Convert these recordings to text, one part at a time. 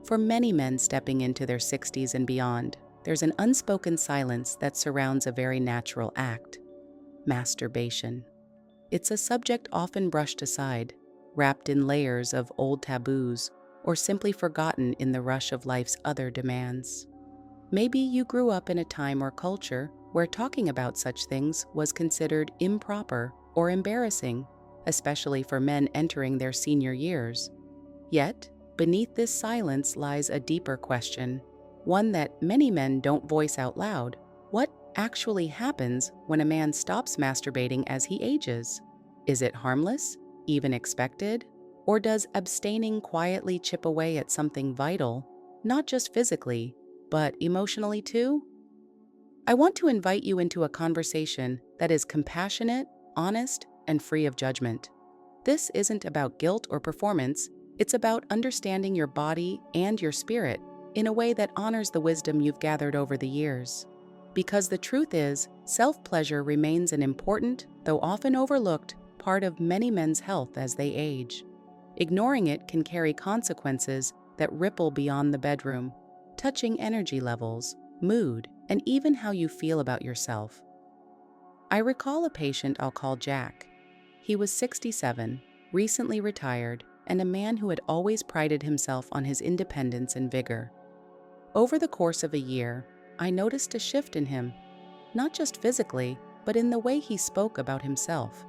For many men stepping into their 60s and beyond, there's an unspoken silence that surrounds a very natural act: masturbation. It's a subject often brushed aside, wrapped in layers of old taboos, or simply forgotten in the rush of life's other demands. Maybe you grew up in a time or culture where talking about such things was considered improper or embarrassing, especially for men entering their senior years. Yet, beneath this silence lies a deeper question, one that many men don't voice out loud. What actually happens when a man stops masturbating as he ages? Is it harmless, even expected? Or does abstaining quietly chip away at something vital, not just physically, but emotionally too? I want to invite you into a conversation that is compassionate, honest, and free of judgment. This isn't about guilt or performance, it's about understanding your body and your spirit in a way that honors the wisdom you've gathered over the years. Because the truth is, self-pleasure remains an important, though often overlooked, part of many men's health as they age. Ignoring it can carry consequences that ripple beyond the bedroom, touching energy levels, mood, and even how you feel about yourself. I recall a patient I'll call Jack. He was 67, recently retired, and a man who had always prided himself on his independence and vigor. Over the course of a year, I noticed a shift in him, not just physically, but in the way he spoke about himself.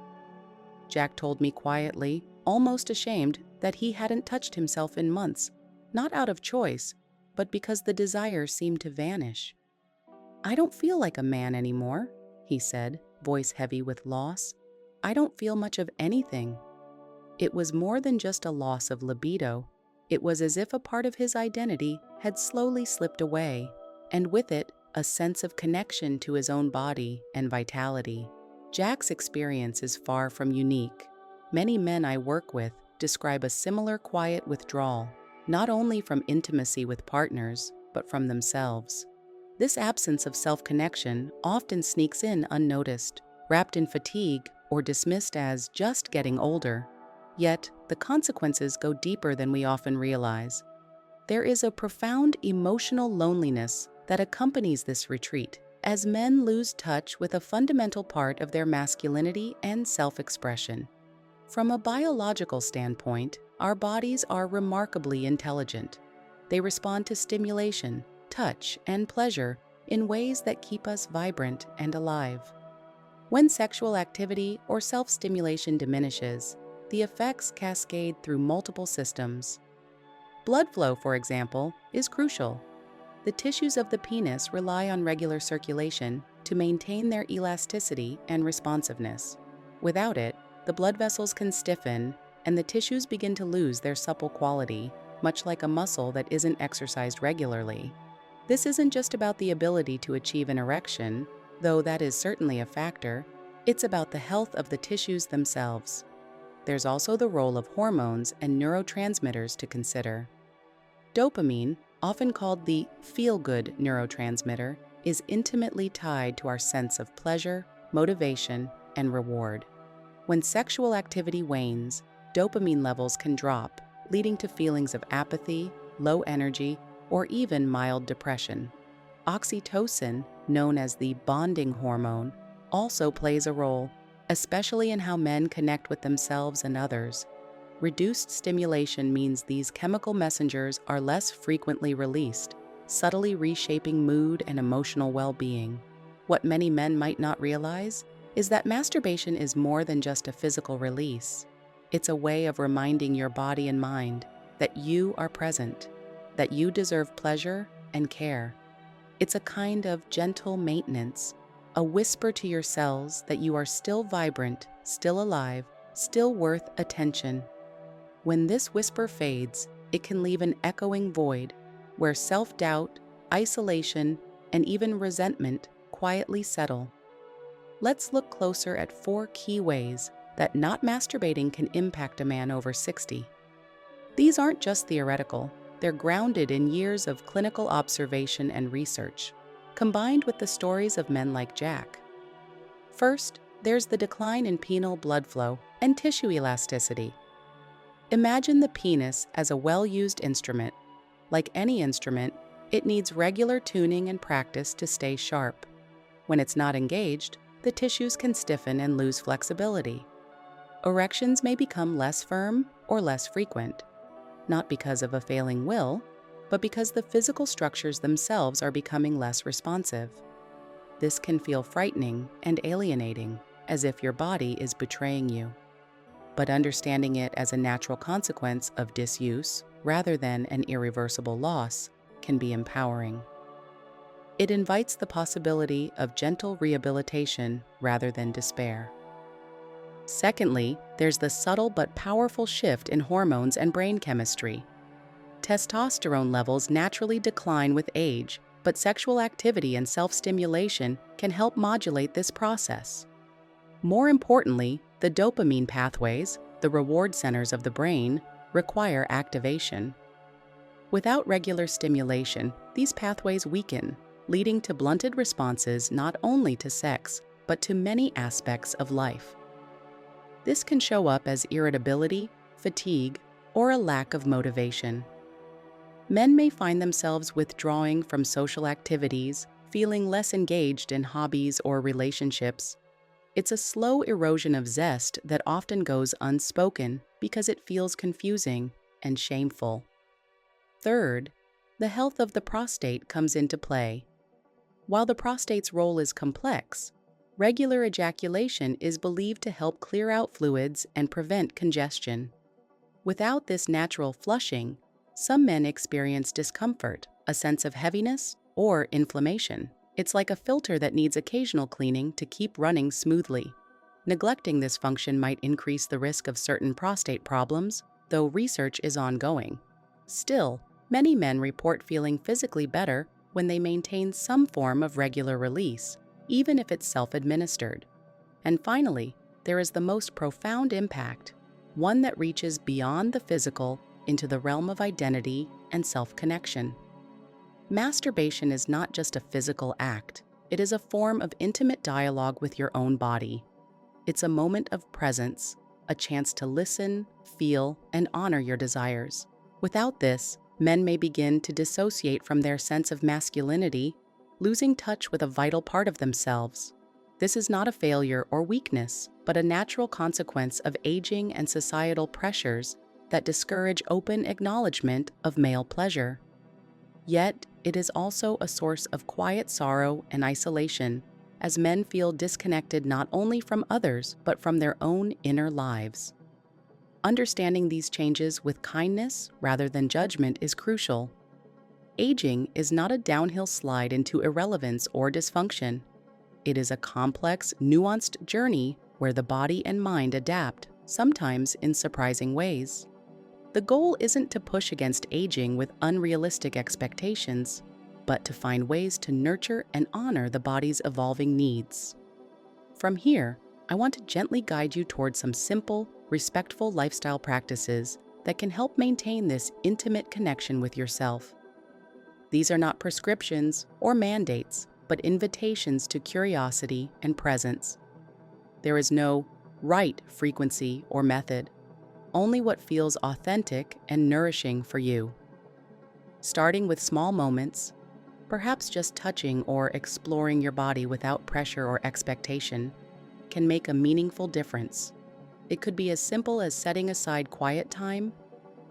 Jack told me quietly, almost ashamed, that he hadn't touched himself in months, not out of choice, but because the desire seemed to vanish. "I don't feel like a man anymore," he said, voice heavy with loss. "I don't feel much of anything." It was more than just a loss of libido. It was as if a part of his identity had slowly slipped away, and with it, a sense of connection to his own body and vitality. Jack's experience is far from unique. Many men I work with describe a similar quiet withdrawal, not only from intimacy with partners, but from themselves. This absence of self-connection often sneaks in unnoticed, wrapped in fatigue or dismissed as just getting older. Yet, the consequences go deeper than we often realize. There is a profound emotional loneliness that accompanies this retreat, as men lose touch with a fundamental part of their masculinity and self-expression. From a biological standpoint, our bodies are remarkably intelligent. They respond to stimulation, touch, and pleasure in ways that keep us vibrant and alive. When sexual activity or self-stimulation diminishes, the effects cascade through multiple systems. Blood flow, for example, is crucial. The tissues of the penis rely on regular circulation to maintain their elasticity and responsiveness. Without it, the blood vessels can stiffen and the tissues begin to lose their supple quality, much like a muscle that isn't exercised regularly. This isn't just about the ability to achieve an erection, though that is certainly a factor. It's about the health of the tissues themselves. There's also the role of hormones and neurotransmitters to consider. Dopamine, often called the feel-good neurotransmitter, is intimately tied to our sense of pleasure, motivation, and reward. When sexual activity wanes, dopamine levels can drop, leading to feelings of apathy, low energy, or even mild depression. Oxytocin, known as the bonding hormone, also plays a role, especially in how men connect with themselves and others. Reduced stimulation means these chemical messengers are less frequently released, subtly reshaping mood and emotional well-being. What many men might not realize is that masturbation is more than just a physical release. It's a way of reminding your body and mind that you are present, that you deserve pleasure and care. It's a kind of gentle maintenance, a whisper to your cells that you are still vibrant, still alive, still worth attention. When this whisper fades, it can leave an echoing void where self-doubt, isolation, and even resentment quietly settle. Let's look closer at 4 key ways that not masturbating can impact a man over 60. These aren't just theoretical, they're grounded in years of clinical observation and research, combined with the stories of men like Jack. First, there's the decline in penile blood flow and tissue elasticity. Imagine the penis as a well-used instrument. Like any instrument, it needs regular tuning and practice to stay sharp. When it's not engaged, the tissues can stiffen and lose flexibility. Erections may become less firm or less frequent, not because of a failing will, but because the physical structures themselves are becoming less responsive. This can feel frightening and alienating, as if your body is betraying you. But understanding it as a natural consequence of disuse rather than an irreversible loss can be empowering. It invites the possibility of gentle rehabilitation rather than despair. Secondly, there's the subtle but powerful shift in hormones and brain chemistry. Testosterone levels naturally decline with age, but sexual activity and self-stimulation can help modulate this process. More importantly, the dopamine pathways, the reward centers of the brain, require activation. Without regular stimulation, these pathways weaken, leading to blunted responses not only to sex, but to many aspects of life. This can show up as irritability, fatigue, or a lack of motivation. Men may find themselves withdrawing from social activities, feeling less engaged in hobbies or relationships. It's a slow erosion of zest that often goes unspoken because it feels confusing and shameful. Third, the health of the prostate comes into play. While the prostate's role is complex, regular ejaculation is believed to help clear out fluids and prevent congestion. Without this natural flushing, some men experience discomfort, a sense of heaviness, or inflammation. It's like a filter that needs occasional cleaning to keep running smoothly. Neglecting this function might increase the risk of certain prostate problems, though research is ongoing. Still, many men report feeling physically better when they maintain some form of regular release, even if it's self-administered. And finally, there is the most profound impact, one that reaches beyond the physical into the realm of identity and self-connection. Masturbation is not just a physical act, it is a form of intimate dialogue with your own body. It's a moment of presence, a chance to listen, feel, and honor your desires. Without this, men may begin to dissociate from their sense of masculinity, losing touch with a vital part of themselves. This is not a failure or weakness, but a natural consequence of aging and societal pressures that discourage open acknowledgement of male pleasure. Yet, it is also a source of quiet sorrow and isolation, as men feel disconnected not only from others, but from their own inner lives. Understanding these changes with kindness rather than judgment is crucial. Aging is not a downhill slide into irrelevance or dysfunction. It is a complex, nuanced journey where the body and mind adapt, sometimes in surprising ways. The goal isn't to push against aging with unrealistic expectations, but to find ways to nurture and honor the body's evolving needs. From here, I want to gently guide you towards some simple, respectful lifestyle practices that can help maintain this intimate connection with yourself. These are not prescriptions or mandates, but invitations to curiosity and presence. There is no right frequency or method, only what feels authentic and nourishing for you. Starting with small moments, perhaps just touching or exploring your body without pressure or expectation, can make a meaningful difference. It could be as simple as setting aside quiet time,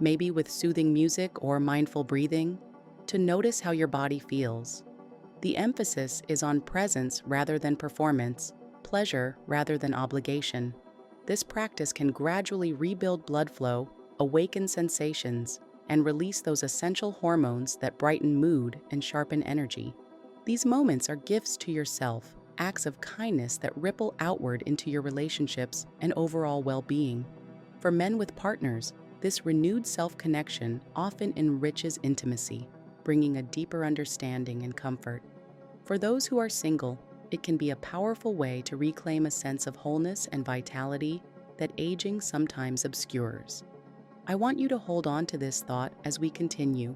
maybe with soothing music or mindful breathing, to notice how your body feels. The emphasis is on presence rather than performance, pleasure rather than obligation. This practice can gradually rebuild blood flow, awaken sensations, and release those essential hormones that brighten mood and sharpen energy. These moments are gifts to yourself, acts of kindness that ripple outward into your relationships and overall well-being. For men with partners, this renewed self-connection often enriches intimacy, bringing a deeper understanding and comfort. For those who are single, it can be a powerful way to reclaim a sense of wholeness and vitality that aging sometimes obscures. I want you to hold on to this thought as we continue.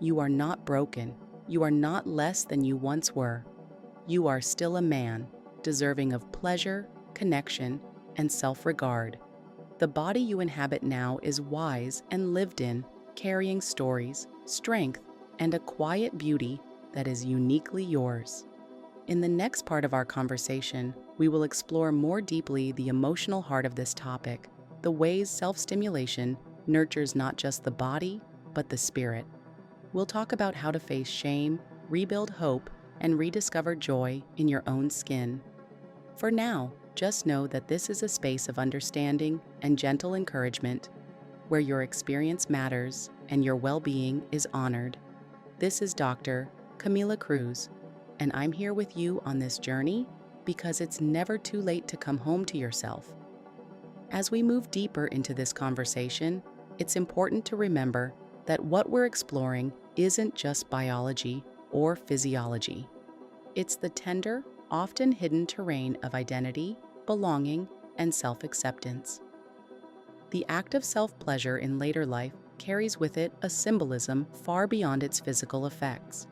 You are not broken. You are not less than you once were. You are still a man, deserving of pleasure, connection, and self-regard. The body you inhabit now is wise and lived in, carrying stories, strength, and a quiet beauty that is uniquely yours. In the next part of our conversation, we will explore more deeply the emotional heart of this topic, the ways self-stimulation nurtures not just the body, but the spirit. We'll talk about how to face shame, rebuild hope, and rediscover joy in your own skin. For now, just know that this is a space of understanding and gentle encouragement, where your experience matters and your well-being is honored. This is Dr. Camila Cruz, and I'm here with you on this journey because it's never too late to come home to yourself. As we move deeper into this conversation, it's important to remember that what we're exploring isn't just biology or physiology. It's the tender, often hidden terrain of identity, belonging, and self-acceptance. The act of self-pleasure in later life carries with it a symbolism far beyond its physical effects.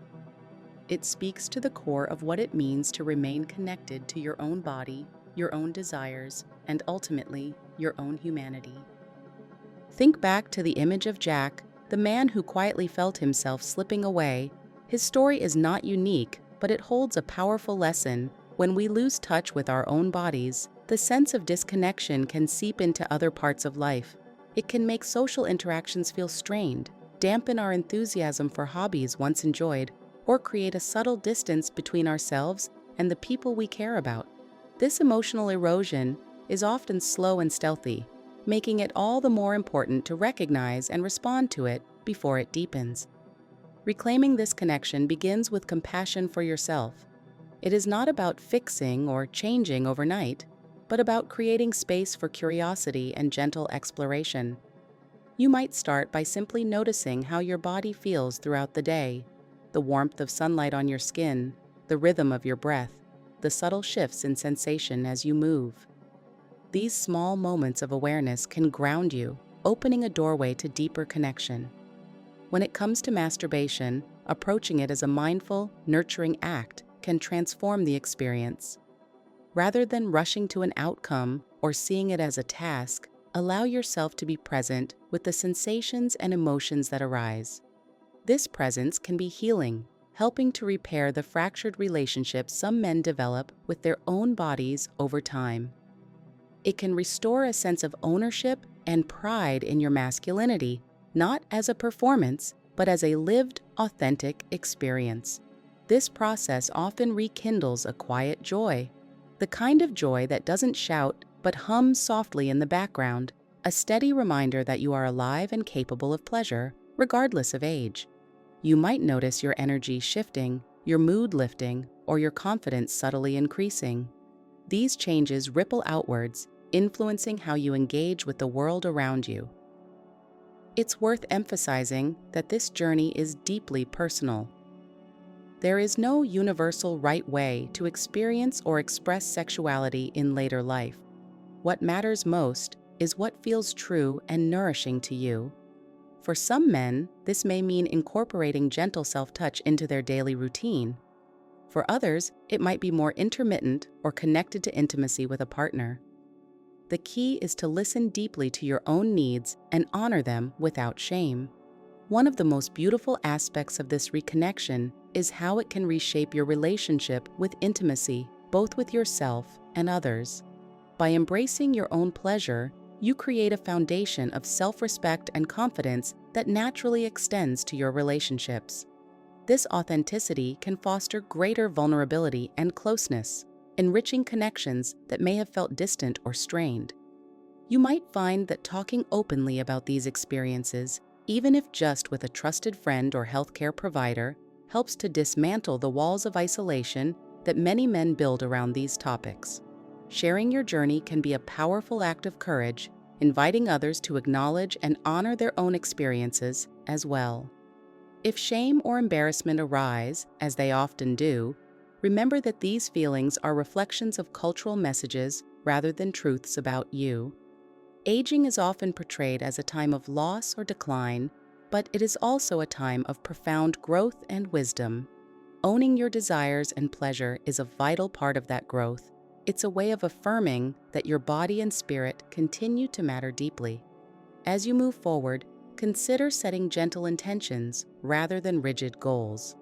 It speaks to the core of what it means to remain connected to your own body, your own desires, and ultimately, your own humanity. Think back to the image of Jack, the man who quietly felt himself slipping away. His story is not unique, but it holds a powerful lesson. When we lose touch with our own bodies, the sense of disconnection can seep into other parts of life. It can make social interactions feel strained, dampen our enthusiasm for hobbies once enjoyed, or create a subtle distance between ourselves and the people we care about. This emotional erosion is often slow and stealthy, making it all the more important to recognize and respond to it before it deepens. Reclaiming this connection begins with compassion for yourself. It is not about fixing or changing overnight, but about creating space for curiosity and gentle exploration. You might start by simply noticing how your body feels throughout the day, the warmth of sunlight on your skin, the rhythm of your breath, the subtle shifts in sensation as you move. These small moments of awareness can ground you, opening a doorway to deeper connection. When it comes to masturbation, approaching it as a mindful, nurturing act can transform the experience. Rather than rushing to an outcome or seeing it as a task, allow yourself to be present with the sensations and emotions that arise. This presence can be healing, helping to repair the fractured relationships some men develop with their own bodies over time. It can restore a sense of ownership and pride in your masculinity, not as a performance, but as a lived, authentic experience. This process often rekindles a quiet joy, the kind of joy that doesn't shout but hums softly in the background, a steady reminder that you are alive and capable of pleasure, regardless of age. You might notice your energy shifting, your mood lifting, or your confidence subtly increasing. These changes ripple outwards, influencing how you engage with the world around you. It's worth emphasizing that this journey is deeply personal. There is no universal right way to experience or express sexuality in later life. What matters most is what feels true and nourishing to you. For some men, this may mean incorporating gentle self-touch into their daily routine. For others, it might be more intermittent or connected to intimacy with a partner. The key is to listen deeply to your own needs and honor them without shame. One of the most beautiful aspects of this reconnection is how it can reshape your relationship with intimacy, both with yourself and others. By embracing your own pleasure, you create a foundation of self-respect and confidence that naturally extends to your relationships. This authenticity can foster greater vulnerability and closeness, enriching connections that may have felt distant or strained. You might find that talking openly about these experiences, even if just with a trusted friend or healthcare provider, helps to dismantle the walls of isolation that many men build around these topics. Sharing your journey can be a powerful act of courage, inviting others to acknowledge and honor their own experiences as well. If shame or embarrassment arise, as they often do, remember that these feelings are reflections of cultural messages rather than truths about you. Aging is often portrayed as a time of loss or decline, but it is also a time of profound growth and wisdom. Owning your desires and pleasure is a vital part of that growth. It's a way of affirming that your body and spirit continue to matter deeply. As you move forward, consider setting gentle intentions rather than rigid goals.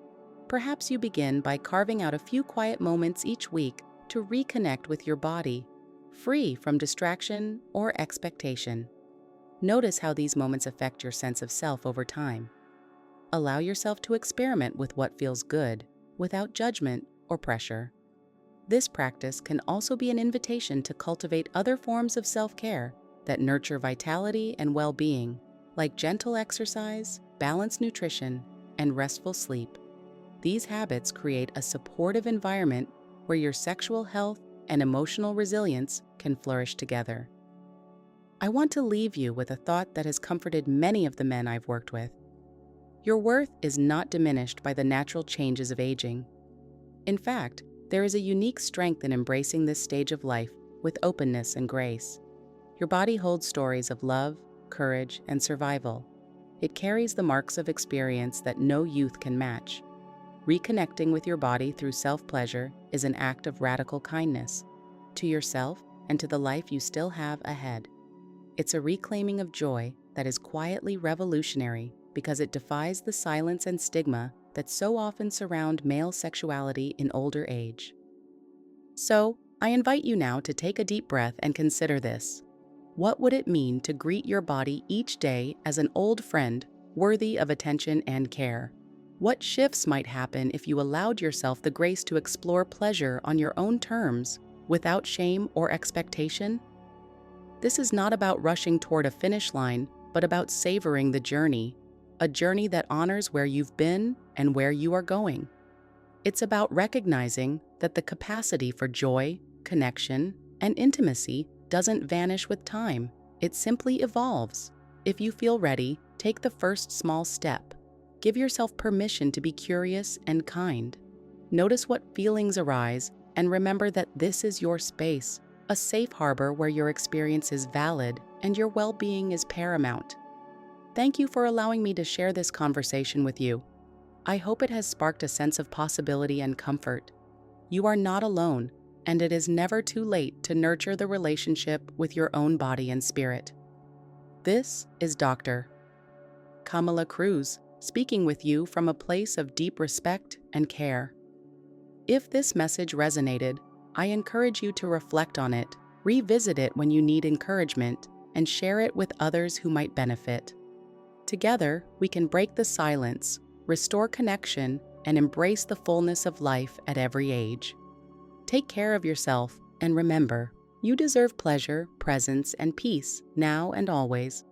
Perhaps you begin by carving out a few quiet moments each week to reconnect with your body, free from distraction or expectation. Notice how these moments affect your sense of self over time. Allow yourself to experiment with what feels good without judgment or pressure. This practice can also be an invitation to cultivate other forms of self-care that nurture vitality and well-being, like gentle exercise, balanced nutrition, and restful sleep. These habits create a supportive environment where your sexual health and emotional resilience can flourish together. I want to leave you with a thought that has comforted many of the men I've worked with. Your worth is not diminished by the natural changes of aging. In fact, there is a unique strength in embracing this stage of life with openness and grace. Your body holds stories of love, courage, and survival. It carries the marks of experience that no youth can match. Reconnecting with your body through self-pleasure is an act of radical kindness to yourself and to the life you still have ahead. It's a reclaiming of joy that is quietly revolutionary because it defies the silence and stigma that so often surround male sexuality in older age. So, I invite you now to take a deep breath and consider this. What would it mean to greet your body each day as an old friend worthy of attention and care? What shifts might happen if you allowed yourself the grace to explore pleasure on your own terms, without shame or expectation? This is not about rushing toward a finish line, but about savoring the journey, a journey that honors where you've been and where you are going. It's about recognizing that the capacity for joy, connection, and intimacy doesn't vanish with time. It simply evolves. If you feel ready, take the first small step. Give yourself permission to be curious and kind. Notice what feelings arise and remember that this is your space, a safe harbor where your experience is valid and your well-being is paramount. Thank you for allowing me to share this conversation with you. I hope it has sparked a sense of possibility and comfort. You are not alone, and it is never too late to nurture the relationship with your own body and spirit. This is Dr. Camila Cruz, speaking with you from a place of deep respect and care. If this message resonated, I encourage you to reflect on it, revisit it when you need encouragement, and share it with others who might benefit. Together, we can break the silence, restore connection, and embrace the fullness of life at every age. Take care of yourself, and remember, you deserve pleasure, presence, and peace now and always.